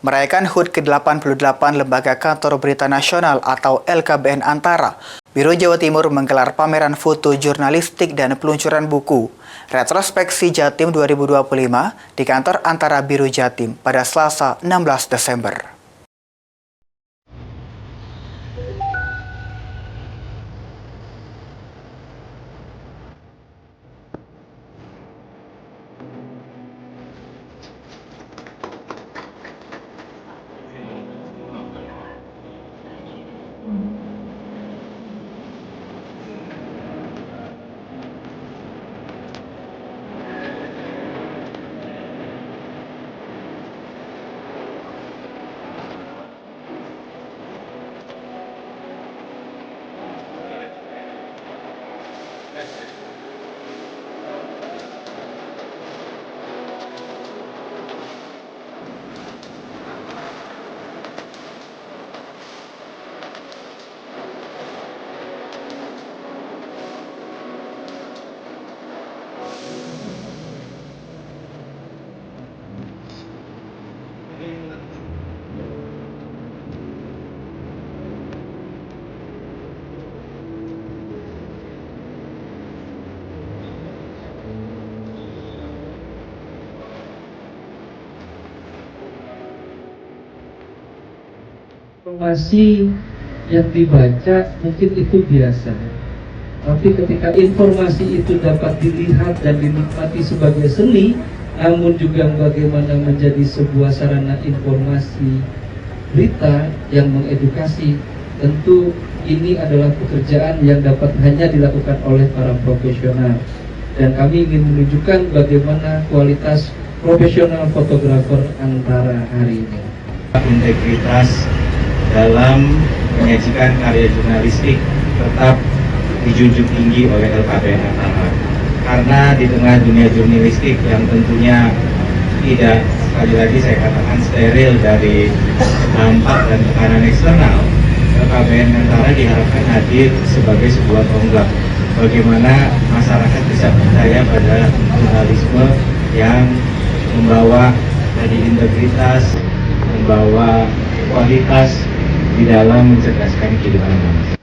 Merayakan HUT ke-88 Lembaga Kantor Berita Nasional atau LKBN Antara, Biro Jawa Timur menggelar pameran foto jurnalistik dan peluncuran buku Retrospeksi Jatim 2025 di kantor Antara Biro Jatim pada Selasa 16 Desember. Informasi yang dibaca mungkin itu biasa, tapi ketika informasi itu dapat dilihat dan dinikmati sebagai seni, namun juga bagaimana menjadi sebuah sarana informasi berita yang mengedukasi, tentu ini adalah pekerjaan yang dapat hanya dilakukan oleh para profesional, dan kami ingin menunjukkan bagaimana kualitas profesional fotografer Antara hari ini. Integritas dalam menyajikan karya jurnalistik tetap dijunjung tinggi oleh LKBN Antara, karena di tengah dunia jurnalistik yang tentunya tidak, sekali lagi saya katakan, steril dari dampak dan tekanan eksternal, LKBN Antara diharapkan hadir sebagai sebuah tonggak bagaimana masyarakat bisa percaya pada jurnalisme yang membawa tadi integritas, membawa kualitas di dalam mencerdaskan kehidupan bangsa.